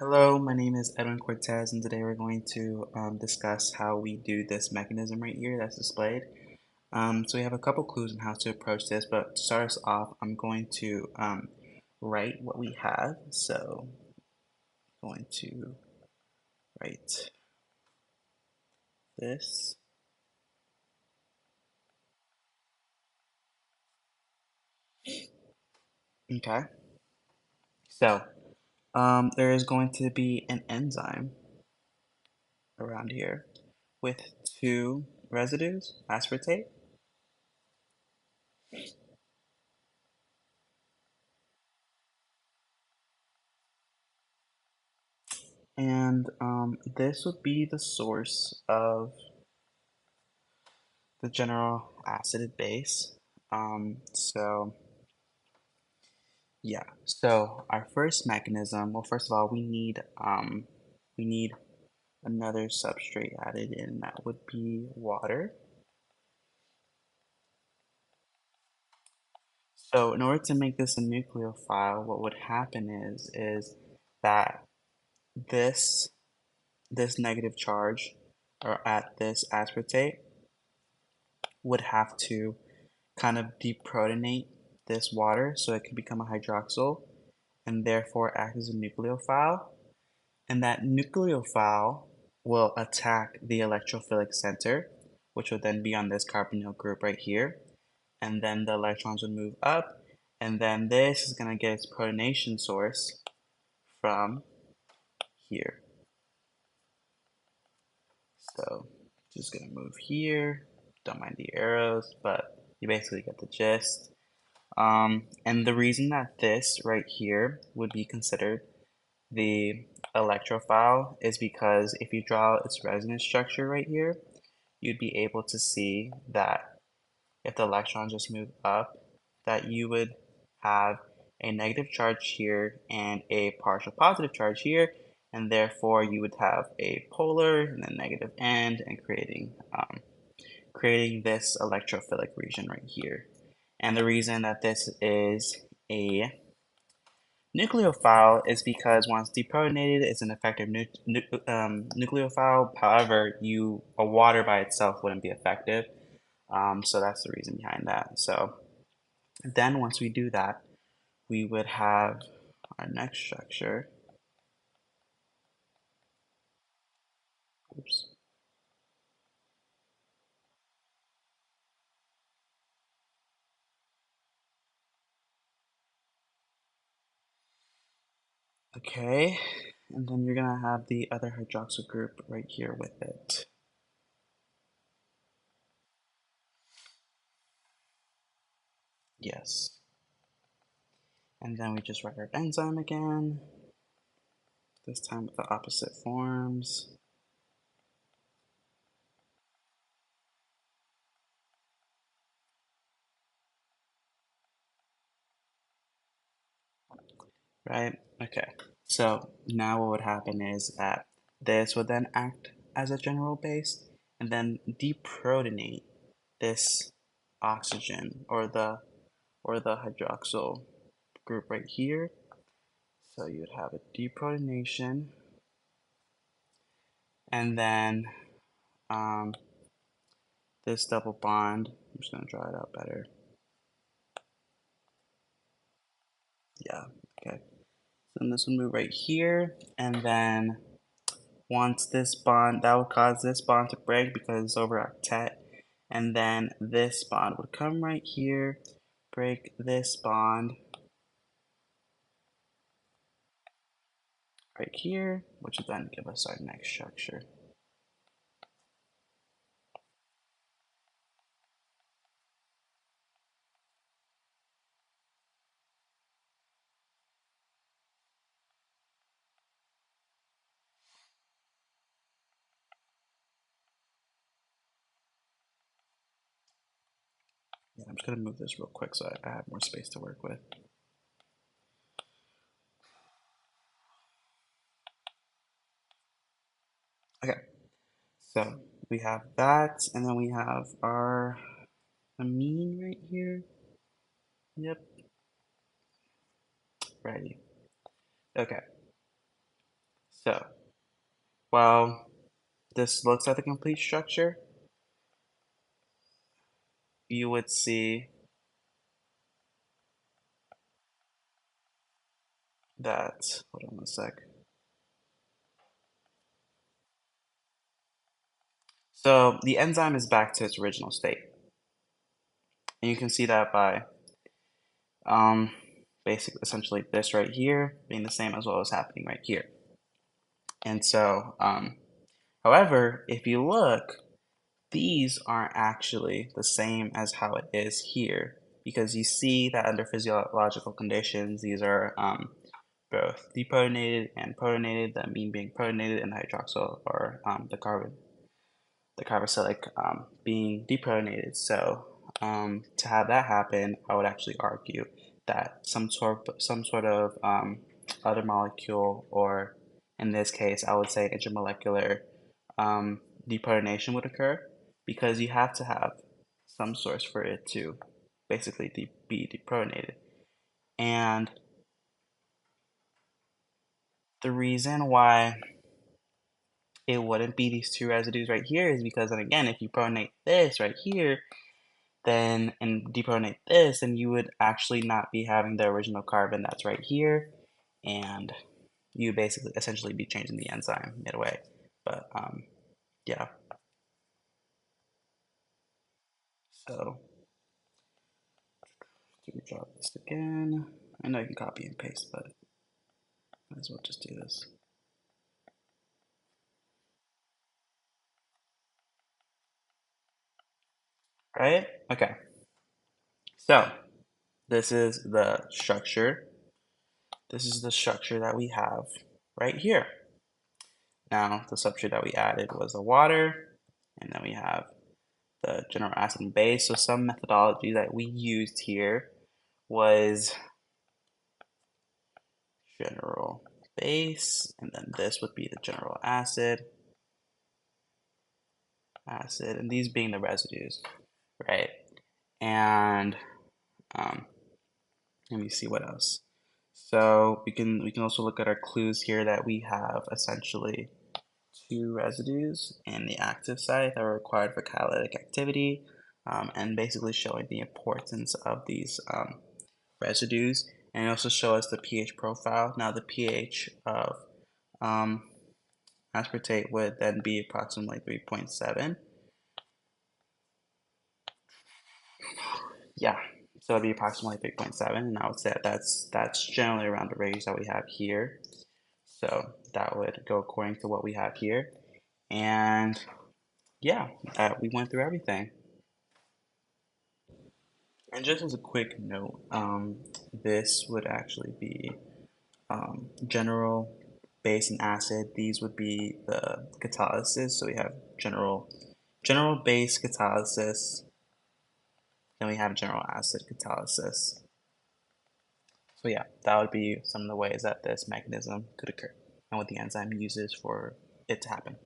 Hello, my name is Edwin Cortez, and today we're going to discuss how we do this mechanism right here that's displayed. So we have a couple clues on how to approach this, but to start us off, I'm going to write what we have. So I'm going to write this. Okay. So there is going to be an enzyme around here with two residues, aspartate, and this would be the source of the general acid base. So yeah, so our first mechanism, well, first of all, we need another substrate added in. That would be water. So in order to make this a nucleophile, what would happen is that this this negative charge or at this aspartate would have to kind of deprotonate this water so it can become a hydroxyl and therefore act as a nucleophile. And that nucleophile will attack the electrophilic center, which would then be on this carbonyl group right here. And then the electrons would move up, and then this is going to get its protonation source from here. So just going to move here. Don't mind the arrows, but you basically get the gist. And the reason that this right here would be considered the electrophile is because if you draw its resonance structure right here, you'd be able to see that if the electrons just move up, that you would have a negative charge here and a partial positive charge here, and therefore you would have a polar and a negative end and creating this electrophilic region right here. And the reason that this is a nucleophile is because once deprotonated, it's an effective nucleophile. However, a water by itself wouldn't be effective. So that's the reason behind that. So then once we do that, we would have our next structure. Oops. Okay, and then you're gonna have the other hydroxyl group right here with it. Yes. And then we just write our enzyme again, this time with the opposite forms. Right? Okay. So now what would happen is that this would then act as a general base and then deprotonate this oxygen or the hydroxyl group right here. So you'd have a deprotonation and then um, this double bond. I'm just gonna draw it out better. Yeah, okay. So then this will move right here, and then once this bond, that would cause this bond to break because it's over octet, and then this bond would come right here, break this bond right here, which would then give us our next structure. Yeah, I'm just gonna move this real quick so I have more space to work with. Okay, so we have that, and then we have our amine right here. Yep, ready. Okay, So, while this looks at the complete structure, you would see that, hold on a sec. So the enzyme is back to its original state. And you can see that by um, basically essentially this right here being the same as what was happening right here. And so, however, if you look, these aren't actually the same as how it is here because you see that under physiological conditions, these are both deprotonated and protonated, the amine being protonated and the hydroxyl or the carboxylic being deprotonated. So to have that happen, I would actually argue that some sort of other molecule, or in this case, I would say intermolecular um, deprotonation would occur because you have to have some source for it to basically be deprotonated. And the reason why it wouldn't be these two residues right here is because, and again, if you protonate this right here, then and deprotonate this, then you would actually not be having the original carbon that's right here, and you basically essentially be changing the enzyme midway. But yeah. So do we drop this again? I know you can copy and paste, but might as well just do this. Right? Okay. So this is the structure. This is the structure that we have right here. Now, the substrate that we added was the water, and then we have the general acid and base. So some methodology that we used here was general base, and then this would be the general acid, and these being the residues, right? And um, let me see what else. So we can also look at our clues here that we have essentially two residues in the active site that are required for catalytic activity, and basically showing the importance of these residues, and also show us the pH profile. Now the pH of um, aspartate would then be approximately 3.7. Yeah, so it'd be approximately 3.7, and I would say that that's generally around the range that we have here. So that would go according to what we have here. And yeah, we went through everything. And just as a quick note, this would actually be general base and acid. These would be the catalysis. So we have general base catalysis, then we have general acid catalysis. So yeah, that would be some of the ways that this mechanism could occur and what the enzyme uses for it to happen.